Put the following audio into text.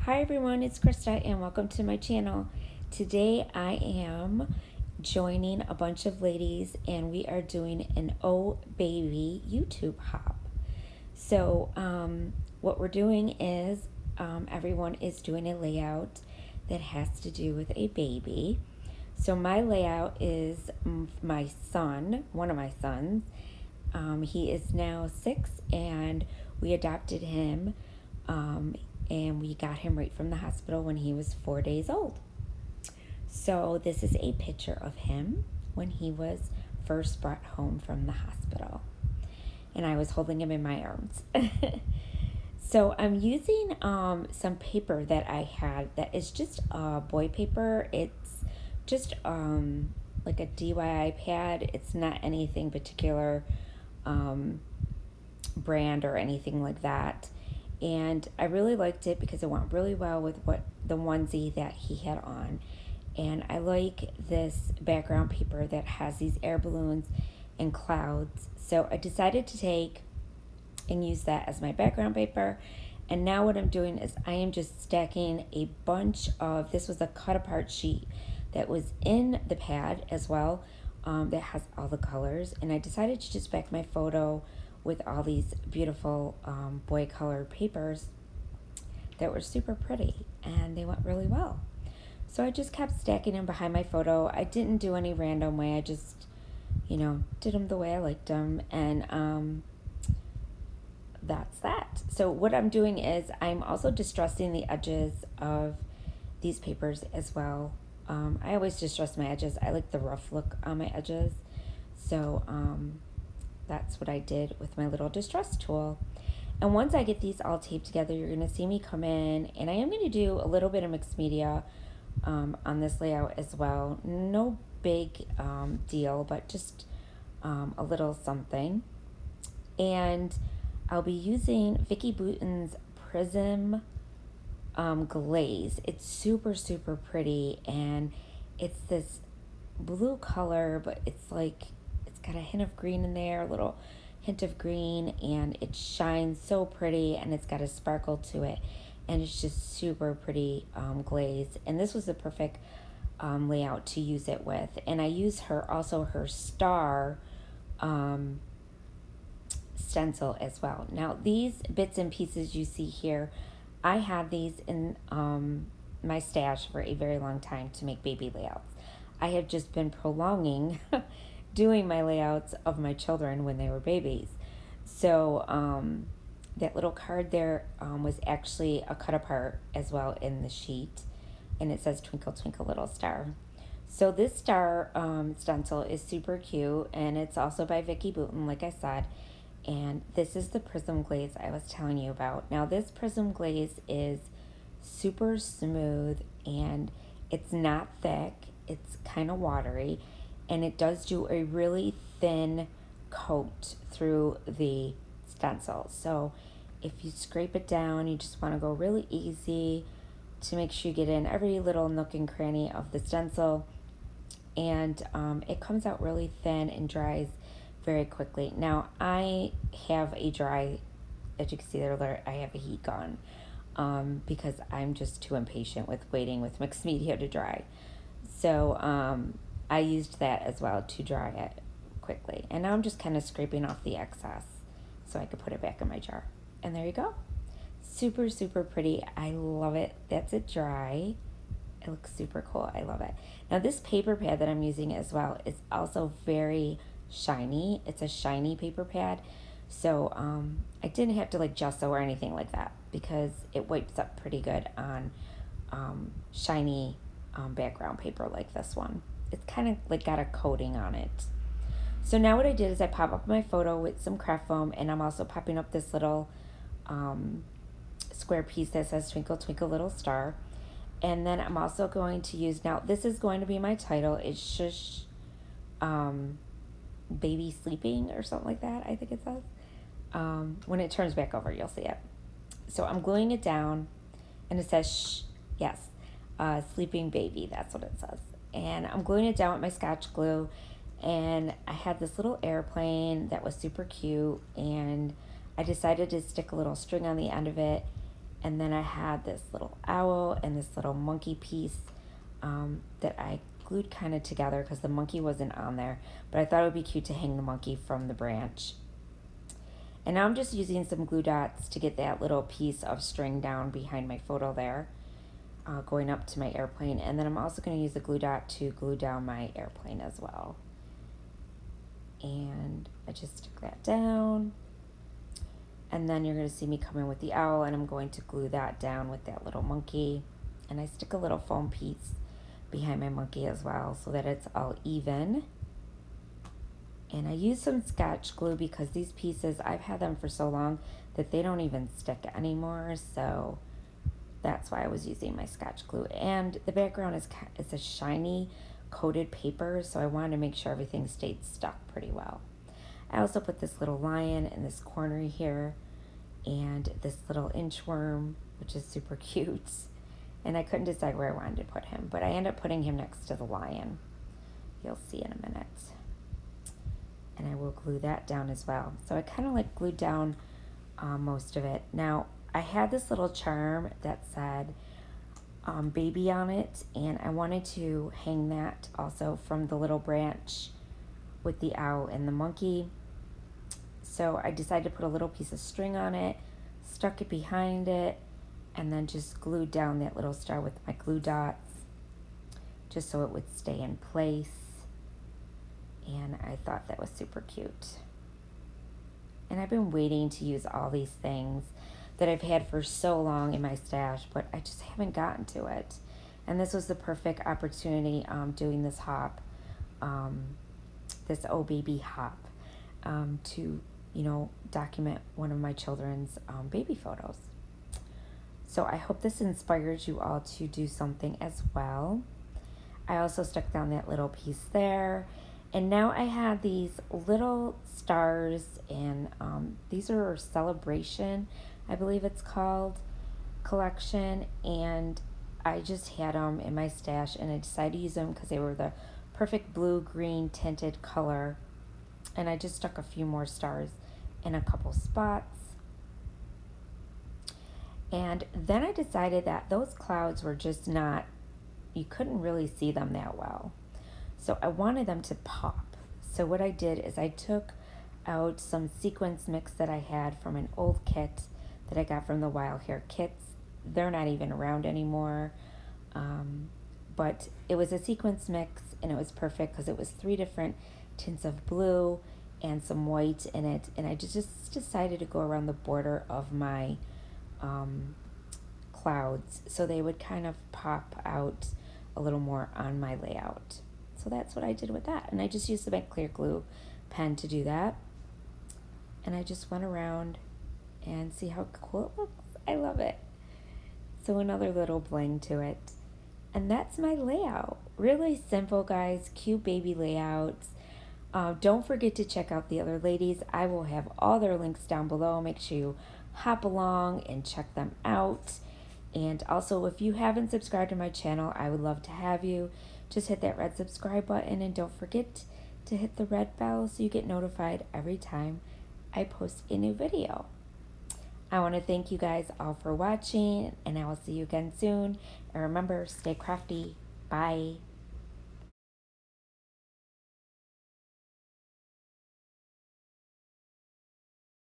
Hi everyone, it's Krista and welcome to my channel. Today I am joining a bunch of ladies and we are doing an Oh Baby YouTube hop. So what we're doing is everyone is doing a layout that has to do with a baby. So my layout is my son, one of my sons. He is now 6 and we adopted him. And we got him right from the hospital when he was 4 days old. So this is a picture of him when he was first brought home from the hospital. And I was holding him in my arms. So I'm using some paper that I had that is just boy paper. It's just like a DIY pad. It's not anything particular brand or anything like that. And I really liked it because it went really well with what the onesie that he had on. And I like this background paper that has these air balloons and clouds. So I decided to take and use that as my background paper. And now what I'm doing is I am just stacking a bunch of, this was a cut apart sheet that was in the pad as well, that has all the colors. And I decided to just back my photo with all these beautiful boy color papers that were super pretty and they went really well. So I just kept stacking them behind my photo. I didn't do any random way. I just, did them the way I liked them. And that's that. So what I'm doing is I'm also distressing the edges of these papers as well. I always distress my edges. I like the rough look on my edges. So that's what I did with my little distress tool. And once I get these all taped together, you're going to see me come in, and I am going to do a little bit of mixed media on this layout as well. No big deal, but just a little something. And I'll be using Vicki Boutin's Prism glaze. It's super, super pretty, and it's this blue color, but it's like, got a hint of green in there, a little hint of green, and it shines so pretty, and it's got a sparkle to it, and it's just super pretty glaze. And this was the perfect layout to use it with. And I use her star stencil as well. Now these bits and pieces you see here, I had these in my stash for a very long time to make baby layouts. I have just been prolonging doing my layouts of my children when they were babies. So that little card there was actually a cut apart as well in the sheet, and it says Twinkle Twinkle Little Star. So this star stencil is super cute, and it's also by Vicki Boutin, like I said, and this is the Prism glaze I was telling you about. Now this Prism glaze is super smooth, and it's not thick, it's kind of watery, and it does do a really thin coat through the stencil. So if you scrape it down, you just want to go really easy to make sure you get in every little nook and cranny of the stencil. And it comes out really thin and dries very quickly. Now I have a dry, as you can see there, I have a heat gun because I'm just too impatient with waiting with mixed media to dry. So I used that as well to dry it quickly. And now I'm just kind of scraping off the excess so I could put it back in my jar. And there you go. Super, super pretty. I love it. That's it dry. It looks super cool. I love it. Now this paper pad that I'm using as well is also very shiny. It's a shiny paper pad. So I didn't have to like gesso or anything like that because it wipes up pretty good on shiny background paper like this one. It's kind of like got a coating on it. So now what I did is I pop up my photo with some craft foam, and I'm also popping up this little square piece that says Twinkle Twinkle Little Star. And then I'm also going to use, now this is going to be my title, it's Shhh, Baby Sleeping or something like that, I think it says. When it turns back over, you'll see it. So I'm gluing it down, and it says Shh, yes, Sleeping Baby, that's what it says. And I'm gluing it down with my Scotch glue, and I had this little airplane that was super cute, and I decided to stick a little string on the end of it And then I had this little owl and this little monkey piece that I glued kind of together because the monkey wasn't on there, but I thought it would be cute to hang the monkey from the branch. And now I'm just using some glue dots to get that little piece of string down behind my photo there, going up to my airplane. And then I'm also going to use the glue dot to glue down my airplane as well. And I just stick that down. And then you're going to see me come in with the owl, and I'm going to glue that down with that little monkey. And I stick a little foam piece behind my monkey as well so that it's all even. And I use some Scotch glue because these pieces, I've had them for so long that they don't even stick anymore. So that's why I was using my Scotch glue. And the background is a shiny coated paper, so I wanted to make sure everything stayed stuck pretty well. I also put this little lion in this corner here and this little inchworm, which is super cute. And I couldn't decide where I wanted to put him, but I ended up putting him next to the lion. You'll see in a minute. And I will glue that down as well. So I kind of like glued down most of it. Now, I had this little charm that said baby on it, and I wanted to hang that also from the little branch with the owl and the monkey. So I decided to put a little piece of string on it, stuck it behind it, and then just glued down that little star with my glue dots just so it would stay in place. And I thought that was super cute. And I've been waiting to use all these things that I've had for so long in my stash, but I just haven't gotten to it. And this was the perfect opportunity doing this hop, this Oh Baby hop, to, document one of my children's baby photos. So I hope this inspires you all to do something as well. I also stuck down that little piece there. And now I have these little stars, and these are Celebration, I believe it's called, collection. And I just had them in my stash, and I decided to use them because they were the perfect blue-green tinted color. And I just stuck a few more stars in a couple spots. And then I decided that those clouds were just not, you couldn't really see them that well. So I wanted them to pop. So what I did is I took out some sequins mix that I had from an old kit that I got from the Wild Hair Kits. They're not even around anymore. But it was a sequins mix, and it was perfect because it was 3 different tints of blue and some white in it. And I just decided to go around the border of my clouds so they would kind of pop out a little more on my layout. So that's what I did with that. And I just used the big clear glue pen to do that. And I just went around and see how cool it looks. I love it. So another little bling to it. And that's my layout. Really simple, guys. Cute baby layouts. Don't forget to check out the other ladies. I will have all their links down below. Make sure you hop along and check them out. And also, if you haven't subscribed to my channel, I would love to have you. Just hit that red subscribe button, and don't forget to hit the red bell so you get notified every time I post a new video. I want to thank you guys all for watching, and I will see you again soon. And remember, stay crafty. Bye.